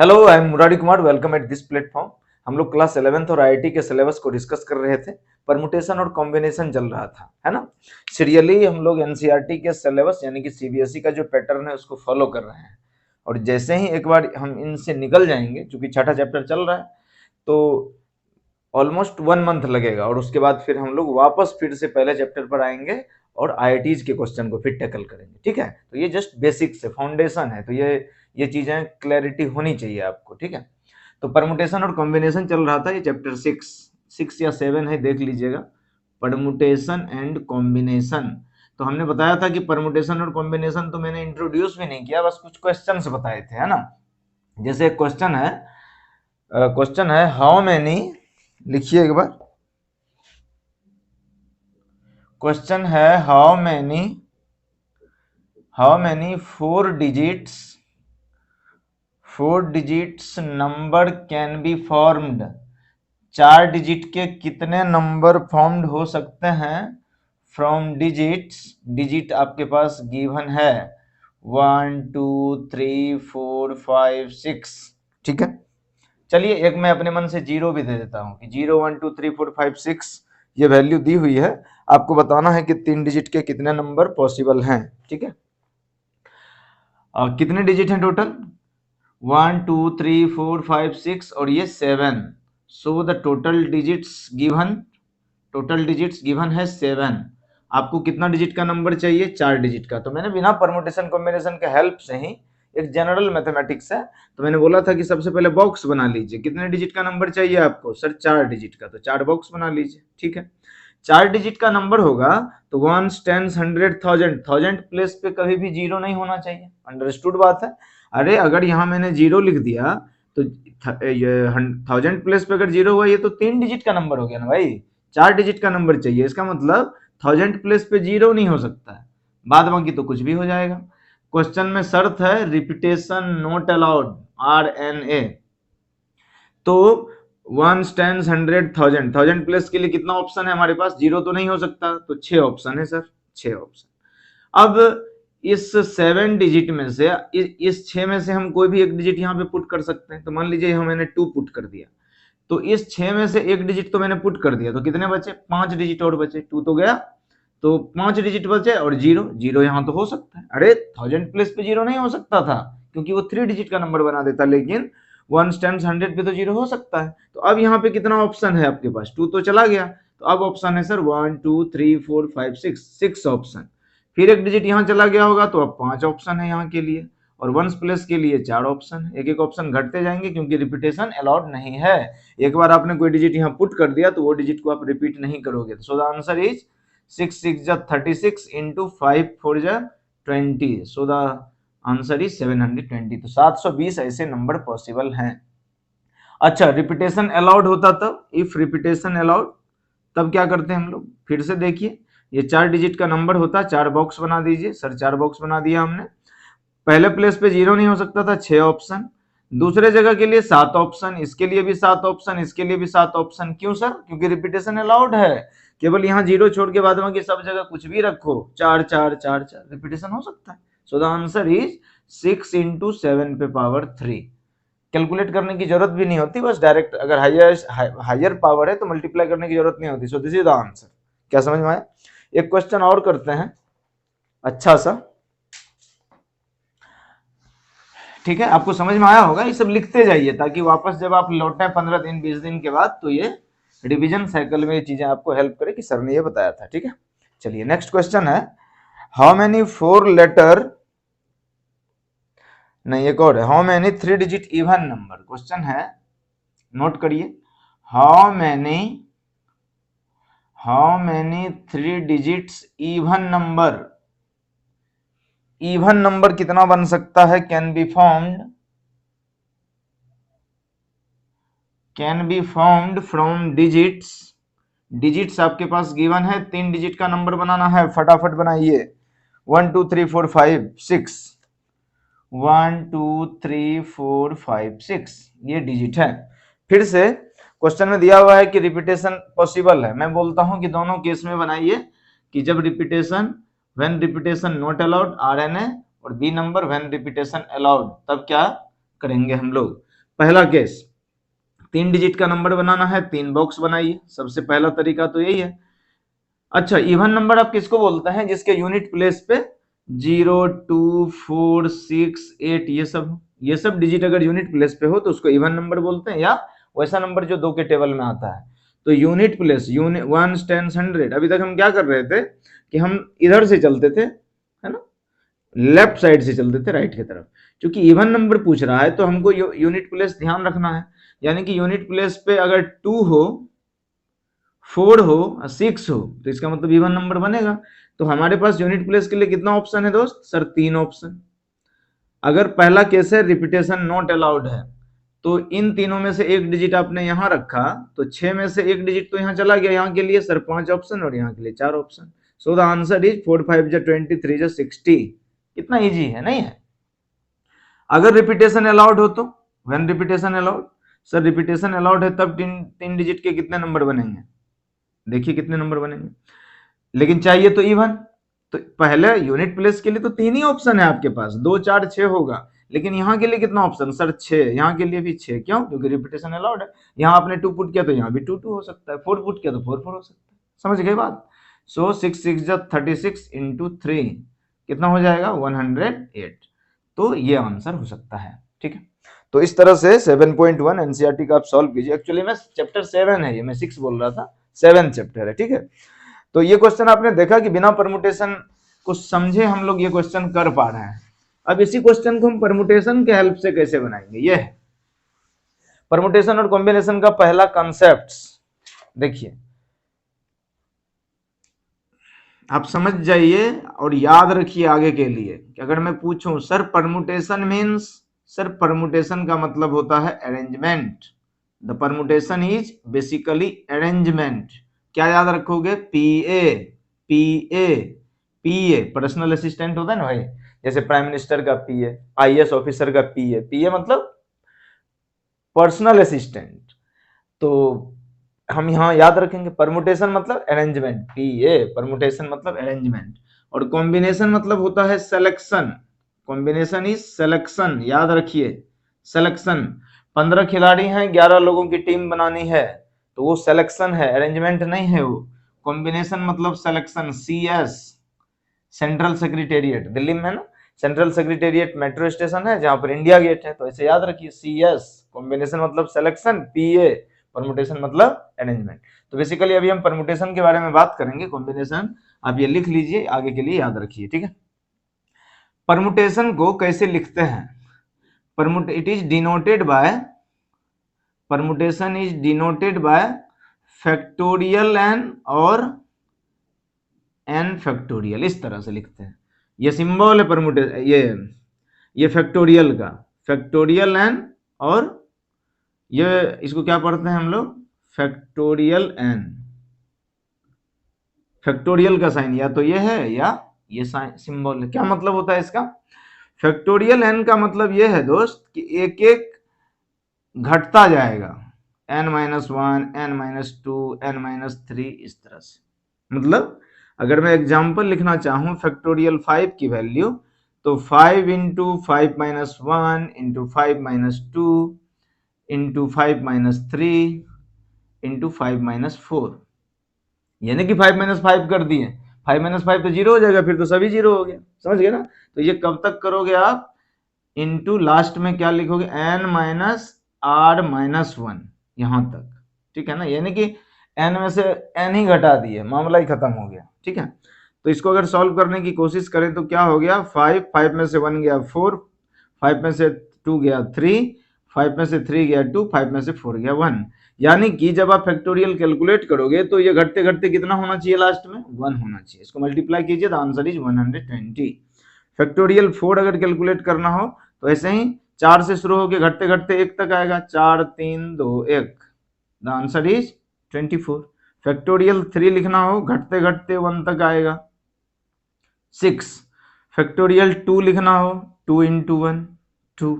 Hello, I am Murari Kumar. Welcome at this platform. हम लोग class 11th और आईआईटी के सिलेबस को डिस्कस कर रहे थे। परमुटेशन और कॉम्बिनेशन चल रहा था, है ना। सीरियली हम लोग एनसीईआरटी के सिलेबस यानी कि सीबीएसई का जो पैटर्न है उसको फॉलो कर रहे हैं। और जैसे ही एक बार हम इनसे निकल जाएंगे, क्योंकि छठा चैप्टर चल रहा है, तो ऑलमोस्ट 1 मंथ लगेगा और उसके बाद फिर हम लोग वापस फिर से पहले चैप्टर पर आएंगे और आईआईटीज के क्वेश्चन को फिर टैकल करेंगे। ठीक है, तो ये जस्ट बेसिक्स है, फाउंडेशन है, तो ये चीजें क्लैरिटी होनी चाहिए आपको। ठीक है, तो परमुटेशन और कॉम्बिनेशन चल रहा था। ये चैप्टर 6 या 7 है, देख लीजिएगा। Permutation and combination. तो हमने बताया था कि परमुटेशन और कॉम्बिनेशन तो मैंने इंट्रोड्यूस भी नहीं किया, बस कुछ क्वेश्चंस बताए थे, है ना। जैसे एक क्वेश्चन है हाउ मैनी, लिखिए एक बार। क्वेश्चन है how many four digits number can be formed. 4 digit के कितने नंबर फॉर्म्ड हो सकते हैं फ्रॉम डिजिट्स। डिजिट आपके पास गिवन है 1 2 3 4 5 6। ठीक है, चलिए एक मैं अपने मन से 0 भी दे देता हूं कि 0 1 2 3 4 5 6 ये वैल्यू दी हुई है। आपको बताना है कि 3 डिजिट के कितने नंबर पॉसिबल हैं। ठीक है, कितने डिजिट हैं टोटल? 1 2 3 4 5 6 और ये 7। So the total digits given है 7। आपको कितना डिजिट का नंबर चाहिए? 4 डिजिट का। तो मैंने बिना परमुटेशन कॉम्बिनेशन के हेल्प से ही, एक जनरल मैथमेटिक्स है, तो मैंने बोला था कि सबसे पहले बॉक्स बना लीजिए। कितने डिजिट का नंबर चाहिए आपको? सर 4 डिजिट का। तो 4 बॉक्स बना लीजिए। ठीक है, 4 डिजिट का नंबर होगा तो 1 10 100 1000 1000 प्लेस पे कभी भी 0 नहीं होना चाहिए। अंडरस्टूड बात है। अरे अगर यहाँ मैंने 0 लिख दिया तो 1000 प्लेस पे अगर 0 हुआ, ये तो 3 डिजिट का नंबर हो गया ना भाई। 4 डिजिट का नंबर चाहिए, इसका मतलब 1000 प्लेस पे 0 नहीं हो सकता है, बाद बाकी तो कुछ भी हो जाएगा। क्वेश्चन में शर्त है रिपीटेशन नॉट अलाउड, RNA। तो 1 10 100 1000 1000 प्लस के लिए कितना ऑप्शन है हमारे पास? 0 तो नहीं हो सकता, तो 6 ऑप्शन है सर, 6 ऑप्शन। अब इस 7 डिजिट में से, इस 6 में से हम कोई भी एक डिजिट यहाँ पे पुट कर सकते हैं। तो मान लीजिए हम मैंने 2 पुट कर दिया, तो इस 6 में से एक डिजिट तो मैंने पुट कर दिया, तो कितने बचे? 5 डिजिट और बचे। 2 तो गया, तो 5 डिजिट बचे और 0 0 यहाँ तो हो सकता है। अरे 1000 प्लस पे 0 नहीं हो सकता था, क्योंकि वो 3 डिजिट का नंबर बना देता, लेकिन 1 10 100 पे तो 0 हो सकता है। तो अब यहाँ पे कितना ऑप्शन है आपके पास? 2 तो चला गया, तो अब ऑप्शन है सर 1 2 3 4 5 6 ऑप्शन। फिर एक डिजिट यहाँ चला गया होगा, तो अब 5 ऑप्शन है यहाँ के लिए, और 1 प्लस के लिए 4 ऑप्शन है। एक एक ऑप्शन घटते जाएंगे क्योंकि रिपीटेशन अलाउड नहीं है। एक बार आपने कोई डिजिट यहाँ पुट कर दिया तो वो डिजिट को आप रिपीट नहीं करोगे। सो द आंसर इज 6 6 जा 36 इंटू 5 4 जा 20। So the answer is 720। तो 720 ऐसे नंबर पॉसिबल हैं। अच्छा, रिपीटेशन अलाउड होता तब, इफ रिपीटेशन अलाउड, तब क्या करते हैं हम लोग? फिर से देखिए, ये 4 डिजिट का नंबर होता, 4 बॉक्स बना दीजिए। सर 4 बॉक्स बना दिया हमने। पहले प्लेस पे 0 नहीं हो सकता था, 6 ऑप्शन। दूसरे जगह के लिए 7 ऑप्शन, इसके लिए भी 7 ऑप्शन, इसके लिए भी 7 ऑप्शन। क्यों सर? क्योंकि रिपीटेशन अलाउड है। केवल यहाँ 0 छोड़ के बाद बाकी सब जगह कुछ भी रखो, 4 4 4 4 रिपीटेशन हो सकता है। So the answer is 6 into 7 पे पावर 3। कैलकुलेट करने की जरूरत भी नहीं होती, बस डायरेक्ट अगर हायर पावर है तो मल्टीप्लाई करने की जरूरत नहीं होती। सो दिस इज द आंसर। क्या समझ में आया? एक क्वेश्चन और करते हैं, अच्छा सा। ठीक है, आपको समझ में आया होगा। ये सब लिखते जाइए ताकि वापस जब आप लौटे 15 दिन 20 दिन के बाद, तो ये रिवीजन साइकिल में ये चीजें आपको हेल्प करे कि सर ने ये बताया था। ठीक है, चलिए नेक्स्ट क्वेश्चन है हाउ मेनी 4 लेटर, नहीं एक और है, how many 3 digit even number. Question है, नोट करिए, how many 3 digits even number. Even number कितना बन सकता है? Can be formed from digits. Digits आपके पास गिवन है, 3 डिजिट का नंबर बनाना है, फटाफट बनाइए। 1 2 3 4 5 6, 1 2 3 4 5 6 ये डिजिट है। फिर से क्वेश्चन में दिया हुआ है कि रिपीटेशन पॉसिबल है। मैं बोलता हूं कि दोनों केस में बनाइए कि जब repetition, when repetition not allowed RNA, और b number when repetition allowed, तब क्या करेंगे हम लोग? पहला केस 3 डिजिट का नंबर बनाना है, 3 बॉक्स बनाइए, सबसे पहला तरीका तो यही है। अच्छा, इवन नंबर आप किसको बोलते हैं? जिसके यूनिट प्लेस पे 0, 2, 4, 6, 8 ये सब डिजिट अगर यूनिट प्लेस पे हो तो उसको इवन नंबर बोलते हैं, या वैसा नंबर जो 2 के टेबल में आता है। तो यूनिट प्लेस, यूनिट 1, 10, 100। अभी तक हम क्या कर रहे थे कि हम इधर से चलते थे, है ना, लेफ्ट साइड से चलते थे राइट की तरफ। क्योंकि इवन नंबर पूछ रहा है तो हमको यूनिट प्लेस ध्यान रखना है। यानी कि यूनिट प्लेस पे अगर 2 हो, 4 हो, 6 हो तो इसका मतलब इवन नंबर बनेगा। तो हमारे पास यूनिट प्लेस के लिए कितना ऑप्शन है दोस्त? Sir 3 option. अगर पहला केस है रिपीटेशन नॉट अलाउड है, तो इन तीनों में से एक डिजिट आपने यहां रखा, तो 6 में से एक डिजिट तो यहां चला गया, यहां के लिए सर 5 ऑप्शन और यहां के लिए 4 option. So the answer is 4 5 जा 20, 3 जा 60। कितना इजी है, नहीं है? अगर रिपीटेशन अलाउड हो तो when repetition allowed, sir repetition allowed है तब तीन डिजिट के कितने नंबर बनेंगे? देखिए कितने नंबर बनेंगे, लेकिन चाहिए तो इवन। तो पहले यूनिट प्लेस के लिए तो 3 ही ऑप्शन है आपके पास, 2, 4, 6 होगा। लेकिन यहाँ के लिए कितना ऑप्शन? सर 6। यहाँ के लिए भी 6। क्यों? क्योंकि रिपीटेशन अलाउड है। यहाँ आपने 2 पुट किया तो यहाँ भी 2 2 हो सकता है, 4 पुट किया तो 4 4 हो सकता है। समझ गए बात? सो 6 6 जा 36 इंटू 3 कितना हो जाएगा? 108। तो ये आंसर हो सकता है। ठीक है, तो इस तरह से 7.1 एनसीईआरटी का आप सॉल्व कीजिए। एक्चुअली में चैप्टर 7 है ये, मैं 6 बोल रहा था, 7 चैप्टर है। ठीक है, तो ये क्वेश्चन आपने देखा कि बिना परमुटेशन को समझे हम लोग ये क्वेश्चन कर पा रहे हैं। अब इसी क्वेश्चन को हम परमुटेशन के हेल्प से कैसे बनाएंगे, ये है परमुटेशन और कॉम्बिनेशन का पहला कॉन्सेप्ट। देखिए, आप समझ जाइए और याद रखिए आगे के लिए कि अगर मैं पूछूं sir permutation means, sir permutation का मतलब होता है arrangement. The permutation is basically arrangement. क्या याद रखोगे? पीए, पीए, पीए पर्सनल असिस्टेंट होता है ना भाई, जैसे प्राइम मिनिस्टर का पीए, आईएएस ऑफिसर का पीए। पीए मतलब पर्सनल असिस्टेंट। तो हम यहाँ याद रखेंगे परमुटेशन मतलब अरेंजमेंट, पीए परमुटेशन मतलब अरेंजमेंट। और कॉम्बिनेशन मतलब होता है सिलेक्शन। कॉम्बिनेशन इज सिलेक्शन, याद रखिए सिलेक्शन। 15 खिलाड़ी हैं, 11 लोगों की टीम बनानी है, तो वो सिलेक्शन है, अरेंजमेंट नहीं है वो। कॉम्बिनेशन मतलब selection. CS central secretariat, Delhi में है ना सेंट्रल सेक्रेटेरिएट मेट्रो स्टेशन है जहां पर इंडिया गेट है, तो ऐसे याद रखिए सीएस कॉम्बिनेशन मतलब सिलेक्शन, पीए परमुटेशन मतलब अरेंजमेंट। तो बेसिकली अभी हम परमुटेशन के बारे में बात करेंगे, कॉम्बिनेशन आप ये लिख लीजिए, आगे के लिए याद रखिए। ठीक है, परमुटेशन को कैसे लिखते हैं? It is denoted by, permutation is denoted by factorial n और एन फैक्टोरियल, इस तरह से लिखते हैं। ये सिंबल है परमुटेशन, ये फैक्टोरियल का, फैक्टोरियल एन, और ये इसको क्या पढ़ते हैं हम लोग? Factorial n. फैक्टोरियल का साइन या तो ये है या ये साइन सिंबल है। क्या मतलब होता है इसका? फैक्टोरियल एन का मतलब ये है दोस्त कि एक एक घटता जाएगा, n-1, n-2, n-3, इस तरह से। मतलब अगर मैं एग्जांपल लिखना चाहूं फैक्टोरियल 5 की वैल्यू, तो 5 इंटू 5-1 इंटू 5-2 इंटू 5-3 इंटू 5-4, यानी कि 5-5 कर दिए, 5-5 तो 0 हो जाएगा, फिर तो सभी 0 हो गया। समझ गए ना? तो ये कब तक करोगे आप? इंटू लास्ट में क्या लिखोगे? n-r-1 यहां तक। ठीक है ना, यानी कि n में से n ही घटा दिए, मामला ही खत्म हो गया। ठीक है, तो इसको अगर सॉल्व करने की कोशिश करें तो क्या हो गया? 5 में से 1 गया 4, 5 में से 2 गया 3, 5 में से 3 गया 2, 5 में से 4 गया 1। यानी कि जब आप फैक्टोरियल कैलकुलेट करोगे तो ये घटते घटते कितना होना चाहिए? लास्ट में 1 होना चाहिए। इसको मल्टीप्लाई कीजिए, द आंसर इज 120। फैक्टोरियल 4 अगर कैलकुलेट करना हो तो ऐसे ही 4 से शुरू होकर घटते घटते 1 तक आएगा, 4 3 2 1, द आंसर इज 24। फैक्टोरियल 3 लिखना हो घटते घटते 1 तक आएगा, 6। फैक्टोरियल 2 लिखना हो 2 इंटू 1 2।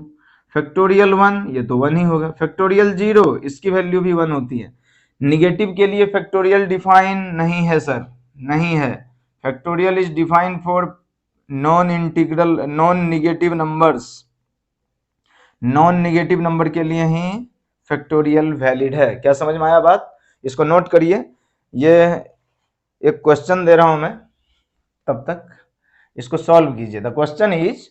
फैक्टोरियल 1 ये तो 1 ही होगा। फैक्टोरियल 0 इसकी वैल्यू भी 1 होती है। निगेटिव के लिए फैक्टोरियल डिफाइन नहीं है सर, नहीं है। Factorial is defined for non integral, non negative numbers. Non negative number के लिए ही फैक्टोरियल वैलिड है। क्या समझ में आया बात? इसको नोट करिए, ये एक क्वेश्चन दे रहा हूं मैं, तब तक इसको सॉल्व कीजिए। The question is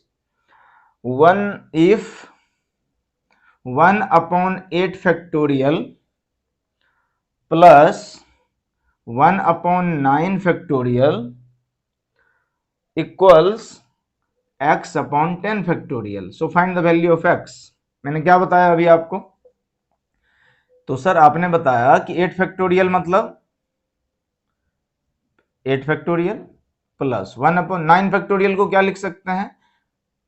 1/8 factorial plus 1/9 factorial equals x/10 factorial, so find the value of x। मैंने क्या बताया अभी आपको? तो सर आपने बताया कि 8 फैक्टोरियल मतलब 8 फैक्टोरियल प्लस 1/9 फैक्टोरियल को क्या लिख सकते हैं?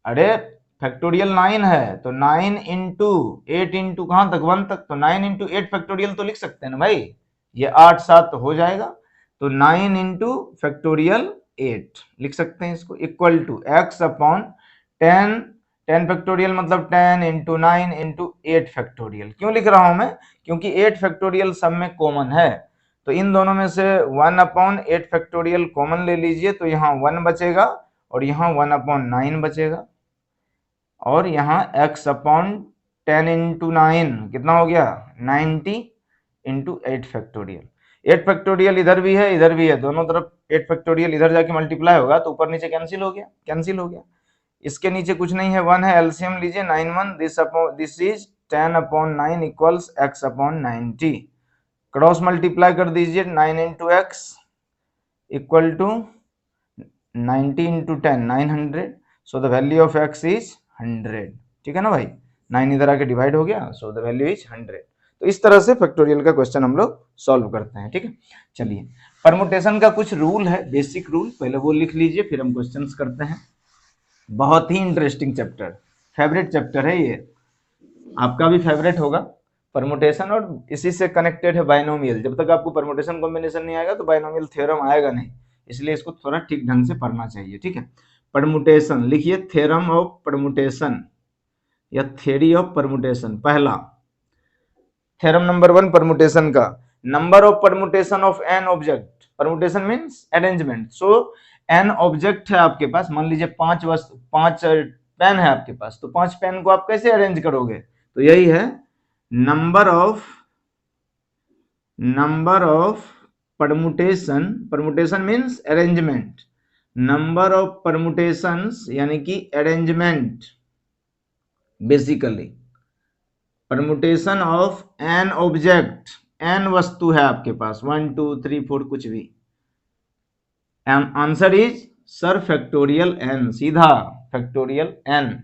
अरे फैक्टोरियल 9 है तो 9 इंटू 8 इंटू कहां तक? 1 तक, तो 9 इंटू 8 फैक्टोरियल तो लिख सकते हैं ना भाई, ये 8 7 हो जाएगा, तो 9 इंटू फैक्टोरियल 8 लिख सकते हैं इसको, इक्वल टू x/10। 10 फैक्टोरियल मतलब 10 इंटू 9 इंटू 8 फैक्टोरियल। क्यों लिख रहा हूं मैं? क्योंकि 8 फैक्टोरियल सब में कॉमन है, तो इन दोनों में से 1/8 फैक्टोरियल कॉमन ले लीजिए, तो यहाँ 1 बचेगा और यहाँ 1/9 बचेगा, और यहाँ x/10 इंटू 9 कितना हो गया? 90 इंटू 8 फैक्टोरियल। 8 फैक्टोरियल इधर भी है इधर भी है, दोनों तरफ 8 फैक्टोरियल इधर जाके मल्टीप्लाई होगा तो ऊपर नीचे कैंसिल हो गया, कैंसिल हो गया। इसके नीचे कुछ नहीं है, 1 है, एलसीएम लीजिए, 9 1, this is 10/9 equals x/90। Cross multiply कर दीजिए, 9 into x equal to 90 into 10 900, so the value of x is 100। ठीक है ना भाई, 9 इधर आके डिवाइड हो गया, सो द वैल्यू इज 100। तो इस तरह से फैक्टोरियल का क्वेश्चन हम लोग सॉल्व करते हैं। ठीक है, चलिए परमुटेशन का कुछ रूल है, बेसिक रूल, पहले वो लिख लीजिए फिर हम क्वेश्चंस करते हैं। बहुत ही इंटरेस्टिंग चैप्टर, फेवरेट चैप्टर है ये, आपका भी फेवरेट होगा परमुटेशन, और इसी से कनेक्टेड है बाइनोमियल। जब तक आपको परमुटेशन कॉम्बिनेशन नहीं आएगा तो बाइनोमियल थ्योरम आएगा नहीं, इसलिए इसको थोड़ा ठीक ढंग से पढ़ना चाहिए। ठीक है, परमुटेशन लिखिए, थ्योरम ऑफ परमुटेशन या थ्योरी ऑफ परमुटेशन। पहला थ्योरम नंबर 1 परमुटेशन का, number of permutation of n object. Permutation means arrangement. So an object है आपके पास, मान लीजिए 5 पेन है आपके पास, तो 5 पेन को आप कैसे अरेंज करोगे? तो यही है number of permutation. Permutation means arrangement, number of permutations यानी कि arrangement, basically permutation of n object. N वस्तु है आपके पास, 1 2 3 4 कुछ भी, answer is sir factorial n, सीधा फैक्टोरियल एन,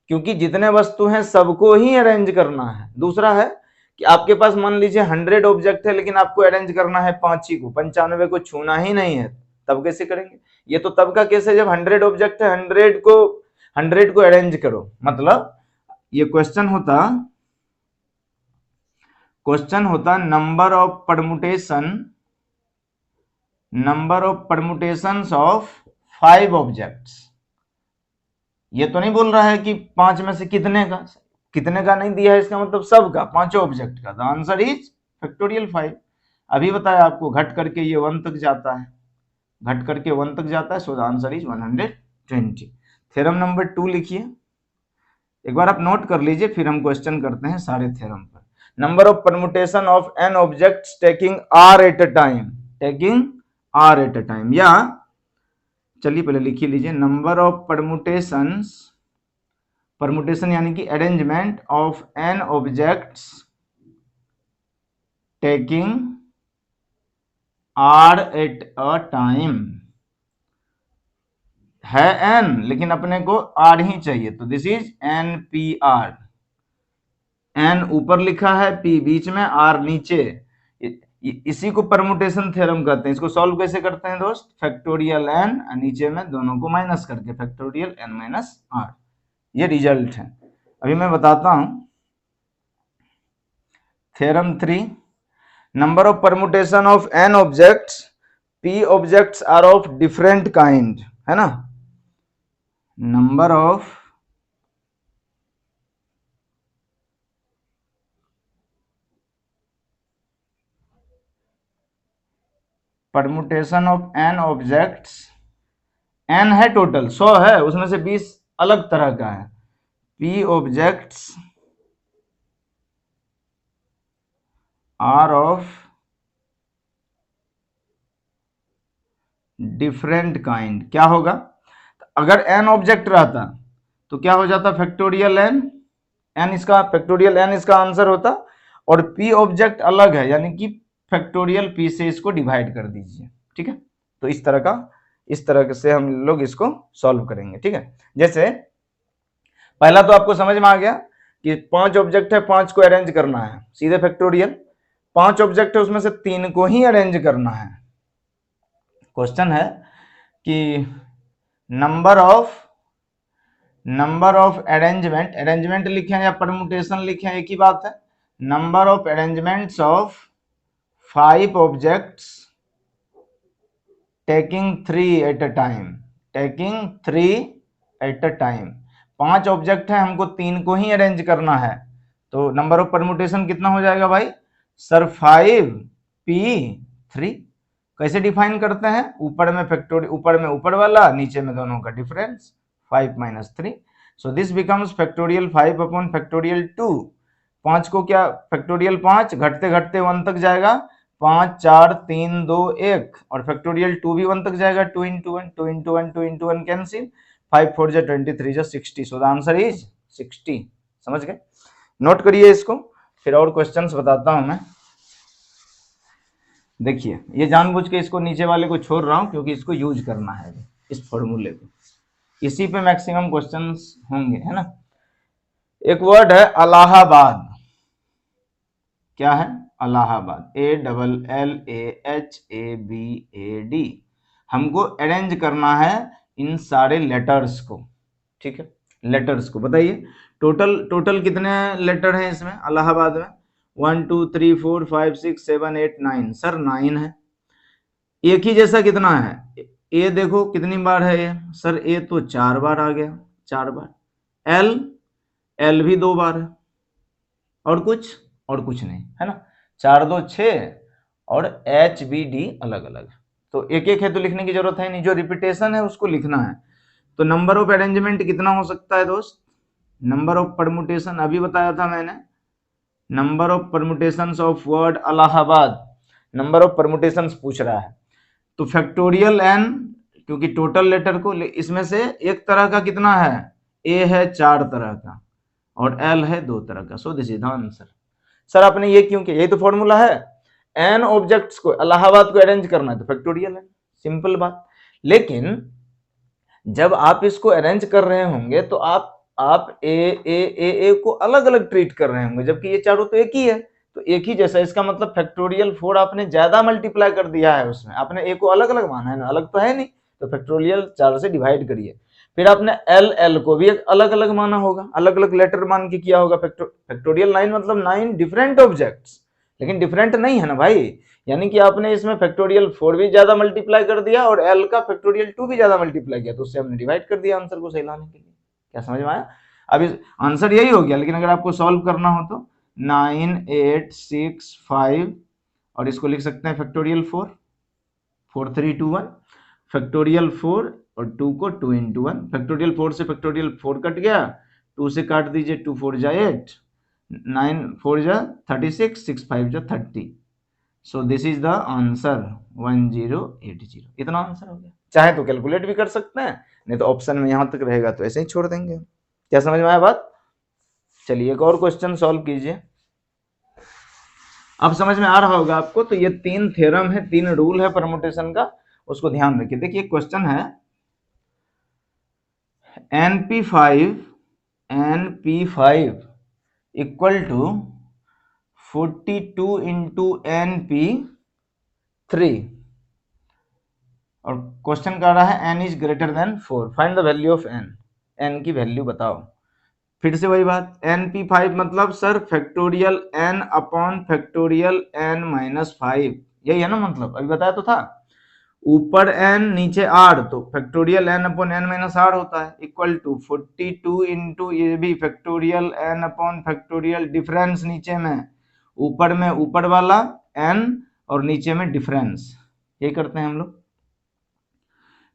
क्योंकि जितने वस्तु हैं सबको ही अरेंज करना है। दूसरा है कि आपके पास मान लीजिए 100 ऑब्जेक्ट है, लेकिन आपको अरेंज करना है 5 ही को, 95 को छूना ही नहीं है, तब कैसे करेंगे? ये तो तब का केस है जब 100 ऑब्जेक्ट है, 100 को अरेंज करो। मतलब ये क्वेश्चन होता number of permutations of 5 objects. ये तो नहीं बोल रहा है कि 5 में से कितने का नहीं दिया है, इसका मतलब सबका, 5 ऑब्जेक्ट का। The answer is factorial 5। अभी बताया आपको, घट करके ये 1 तक जाता है, so the answer is 120। Theorem number 2 लिखिए, एक बार आप नोट कर लीजिए फिर हम क्वेश्चन करते हैं सारे थ्योरम पर। Number of permutation of n objects taking r at a time, या चलिए पहले लिखिए लीजिए, नंबर ऑफ परमुटेशन यानी कि arrangement of n objects taking r at a time. है एन लेकिन अपने को आर ही चाहिए, तो this is n p r. N ऊपर लिखा है, पी बीच में, आर नीचे, इसी को परमुटेशन थ्योरम कहते हैं। इसको सॉल्व कैसे करते हैं दोस्त? फैक्टोरियल एन, नीचे में दोनों को माइनस करके फैक्टोरियल एन माइनस आर, ये रिजल्ट है। अभी मैं बताता हूं theorem 3, number of permutation of n objects, p objects r of different kind, है ना, number of permutation of n objects, n है टोटल 100 है, उसमें से 20 अलग तरह का है, P objects are of different kind, क्या होगा? अगर n ऑब्जेक्ट रहता तो क्या हो जाता? फैक्टोरियल n, n इसका फैक्टोरियल n इसका आंसर होता, और p ऑब्जेक्ट अलग है यानी कि फैक्टोरियल p से इसको डिवाइड कर दीजिए, ठीक है। तो इस तरह से हम लोग इसको सॉल्व करेंगे, ठीक है। जैसे पहला तो आपको समझ में आ गया कि 5 ऑब्जेक्ट है, 5 को अरेंज करना है, सीधे फैक्टोरियल। 5 ऑब्जेक्ट है, उसमें से 3 को ही अरेंज करना है। क्वेश्चन है कि नंबर ऑफ अरेंजमेंट लिखे हैं या परमुटेशन लिखे हैं, एक ही बात है। Number of arrangements of 5 objects taking 3 eight a time. 5 object है, हमको 3 को ही अरेंज करना है, तो नंबर ऑफ परमुटेशन कितना हो जाएगा भाई? Sir 5p3। कैसे डिफाइन करते हैं? ऊपर में फैक्टोरियल, ऊपर में ऊपर वाला, नीचे में दोनों का difference 5 - 3। So this becomes factorial 5 upon factorial 2। 5 को क्या फैक्टोरियल 5 घटते घटते 1 तक जाएगा, 5 4 3 2 1, और फैक्टोरियल 2 भी 1 तक जाएगा, 2 into 1 2 into 1 2 into 1 कैंसिल, 5 4 जा 23 जा 60। So the answer is 60। समझ गए? नोट करिए इसको, फिर और क्वेश्चंस बताता हूं मैं। देखिए, ये जानबूझ के इसको नीचे वाले को छोड़ रहा हूं क्योंकि इसको यूज करना है, इस फॉर्मूले को, इसी पे मैक्सिमम क्वेश्चंस होंगे, है ना। एक वर्ड है अलाहाबाद। क्या है? अलाहाबाद, ALLAHABAD। हमको अरेंज करना है इन सारे लेटर्स को, ठीक है। लेटर्स को बताइए, टोटल कितने लेटर हैं इसमें अलाहाबाद में? 1 2 3 4 5 6 7 8 9। सर 9 है। एक ही जैसा कितना है? ए देखो कितनी बार है ये? सर ए तो 4 बार आ गया, 4 बार। एल भी 2 बार है, और कुछ नहीं, है ना। 4 2 6, और HBD अलग अलग है, तो एक एक है तो लिखने की जरूरत है नहीं, जो रिपीटेशन है उसको लिखना है। तो नंबर ऑफ अरेंजमेंट कितना हो सकता है दोस्त? नंबर ऑफ परमुटेशन अभी बताया था मैंने, number of permutations of word Allahabad, number of permutations पूछ रहा है। तो फैक्टोरियल n, क्योंकि टोटल लेटर को, इसमें से एक तरह का कितना है? ए है 4 तरह का, और एल है 2 तरह का। सो this is the answer. Sir आपने ये क्यों किया? ये तो फॉर्मूला है, एन ऑब्जेक्ट्स को इलाहाबाद को अरेंज करना है तो फैक्टोरियल है, सिंपल बात। लेकिन जब आप इसको अरेंज कर रहे होंगे तो आप ए को अलग अलग ट्रीट कर रहे होंगे, जबकि ये चारों तो एक ही है, तो एक ही जैसा, इसका मतलब फैक्टोरियल 4 आपने ज्यादा मल्टीप्लाई कर दिया है उसमें, आपने ए को अलग अलग माना है ना, अलग तो है नहीं, तो फैक्टोरियल 4 से डिवाइड करिए। फिर आपने एल को भी अलग अलग माना होगा, अलग अलग लेटर मान के किया होगा। फैक्टोरियल 9 मतलब 9 डिफरेंट ऑब्जेक्ट्स, लेकिन डिफरेंट नहीं है ना भाई, यानी कि आपने इसमें फैक्टोरियल 4 भी ज्यादा मल्टीप्लाई कर दिया और एल का फैक्टोरियल 2 भी ज्यादा मल्टीप्लाई किया, तो उससे हमने डिवाइड कर दिया आंसर को सही लाने के लिए। क्या समझ में आया? अभी आंसर यही हो गया, लेकिन अगर आपको सॉल्व करना हो तो 9 8 6 5, और इसको लिख सकते हैं फैक्टोरियल 4 4 3 2 1, फैक्टोरियल 4 और 2 को 2 into 1, फैक्टोरियल 4 से फैक्टोरियल 4 कट गया, 2 से काट दीजिए, 2 4 जा 8, 9 4 जा 36, 6 5 जा 30। सो दिस इज द आंसर 1080। इतना आंसर हो गया। चाहे तो कैलकुलेट भी कर सकते हैं, नहीं तो ऑप्शन में यहां तक रहेगा तो ऐसे ही छोड़ देंगे। क्या समझ में आया बात? चलिए एक और क्वेश्चन सॉल्व कीजिए। अब समझ में आ रहा होगा आपको, तो ये 3 थ्योरम है, 3 रूल है परमुटेशन का, उसको ध्यान रखिए। देखिए क्वेश्चन है NP5 equal to 42 into NP3, और क्वेश्चन कर रहा है n is greater than 4, find the value of n, n की वैल्यू बताओ। फिर से वही बात, NP5 मतलब sir factorial n upon factorial n minus 5, यही है ना, मतलब अभी बताया तो था, ऊपर n नीचे r, तो factorial n upon n minus r होता है, इक्वल टू 42 इंटू ये भी factorial n upon factorial difference नीचे में ऊपर वाला n और नीचे में डिफरेंस, ये करते हैं हम लोग।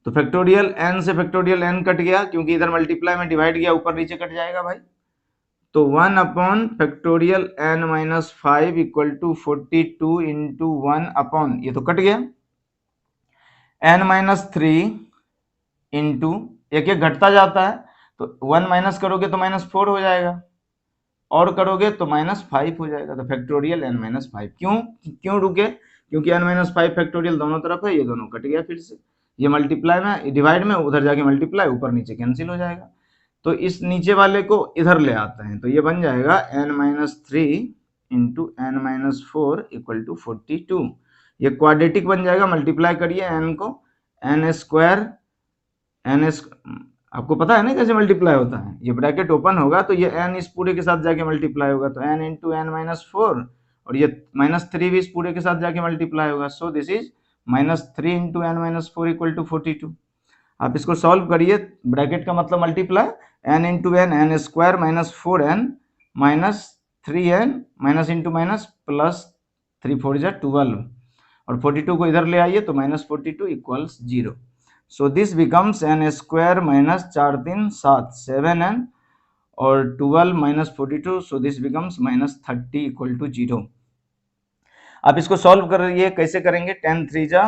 तो फैक्टोरियल n से फैक्टोरियल n कट गया, क्योंकि इधर मल्टीप्लाई में डिवाइड गया, ऊपर नीचे कट जाएगा भाई, तो 1 upon factorial n minus 5 equal to 42 into 1 upon, ये तो कट गया, n माइनस 3 इंटू, एक एक घटता जाता है, तो 1 माइनस करोगे तो -4 हो जाएगा, और करोगे तो -5 हो जाएगा, तो फैक्टोरियल n माइनस 5। क्यों क्यों रुके? क्योंकि n माइनस 5 फैक्टोरियल दोनों तरफ है, ये दोनों कट गया, फिर से ये मल्टीप्लाई में, डिवाइड में, उधर जाके मल्टीप्लाई, ऊपर नीचे कैंसिल हो जाएगा, तो इस नीचे वाले को इधर ले आते हैं, तो ये बन जाएगा n minus 3 into n minus 4 equal to 42। ये क्वाड्रेटिक बन जाएगा, मल्टीप्लाई करिए n को, n स्क्वायर, n, आपको पता है ना कैसे मल्टीप्लाई होता है, ये ब्रैकेट ओपन होगा तो ये n इस पूरे के साथ जाके मल्टीप्लाई होगा, तो n इंटू n माइनस 4, और ये -3 भी इस पूरे के साथ जाके मल्टीप्लाई होगा, so this is -3 into n minus 4 equal to 42। आप इसको सॉल्व करिए, ब्रैकेट का मतलब multiply, n into n square minus 4n minus 3n minus into minus plus 3 4 जा 12, और 42 को इधर ले आइए तो -42 equals 0। So this becomes n square minus 4 3 7 7n और 12 minus 42, so this becomes minus 30 equal to 0। आप इसको सॉल्व करिए, कैसे करेंगे, 10 3 जा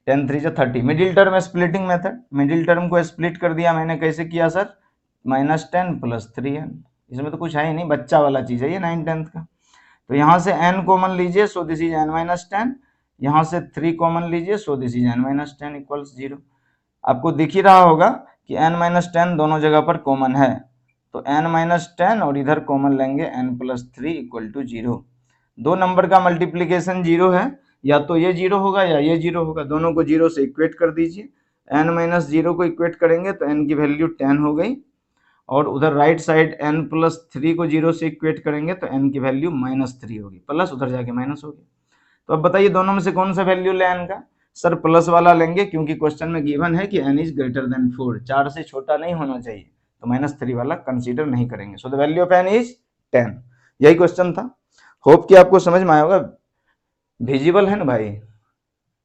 30, middle term splitting method, middle term को स्प्लिट कर दिया मैंने, कैसे किया सर, -10 प्लस 3n, इसमें तो कुछ है ही नहीं, बच्चा वाला चीज है ये 9 10 का, तो यहाँ से n कॉमन लीजिए, सो दिस इज n माइनस 10, यहाँ से 3 कॉमन लीजिए, सो this is n minus 10 equals 0। आपको दिख ही रहा होगा कि n माइनस 10 दोनों जगह पर कॉमन है, तो n माइनस 10 और इधर कॉमन लेंगे n प्लस 3 इक्वल टू 0। दो नंबर का मल्टीप्लीकेशन 0 है, या तो ये 0 होगा या ये 0 होगा, दोनों को 0 से इक्वेट कर दीजिए, n माइनस 0 को इक्वेट करेंगे तो n की वैल्यू 10 हो गई, और उधर राइट साइड n प्लस 3 को 0 से इक्वेट करेंगे तो n की वैल्यू -3 होगी, प्लस उधर जाके माइनस होगी। तो अब बताइए दोनों में से कौन सा वैल्यू ले n का, सर प्लस वाला लेंगे, क्योंकि क्वेश्चन में गिवन है कि n इज ग्रेटर देन 4, 4 से छोटा नहीं होना चाहिए, तो -3 वाला कंसीडर नहीं करेंगे, सो the value of n is 10। यही क्वेश्चन था, होप कि आपको समझ में आया होगा। विजिबल है ना भाई?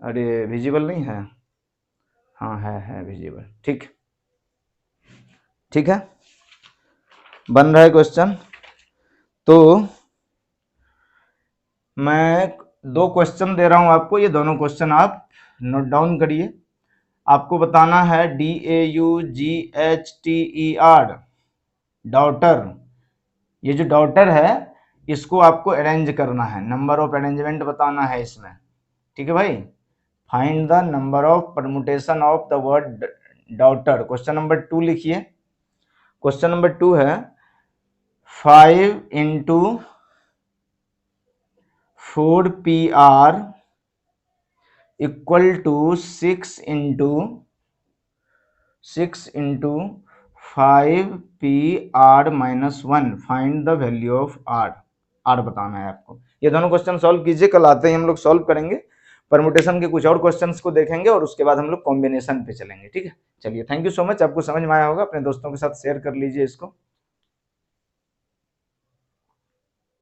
अरे विजिबल नहीं है? हाँ है विजिबल, ठीक ठीक है, बन रहा है क्वेश्चन। तो मैं 2 क्वेश्चन दे रहा हूं आपको, ये दोनों क्वेश्चन आप नोट डाउन करिए। आपको बताना है DAUGHTER, डॉटर, ये जो डॉटर है इसको आपको अरेंज करना है, नंबर ऑफ अरेंजमेंट बताना है इसमें, ठीक है भाई। Find the number of permutation of the word daughter. Question number 2 लिखिए, क्वेश्चन नंबर 2 है 5 इंटू 4PR equal to 6 into 5PR minus 1, find the value of R। R बताना है आपको। ये दोनों क्वेश्चन सॉल्व कीजिए, कल आते ही हम लोग सॉल्व करेंगे, परमुटेशन के कुछ और क्वेश्चंस को देखेंगे और उसके बाद हम लोग कॉम्बिनेशन पे चलेंगे, ठीक है। चलिए, थैंक यू सो मच, आपको समझ में आया होगा, अपने दोस्तों के साथ शेयर कर लीजिए इसको।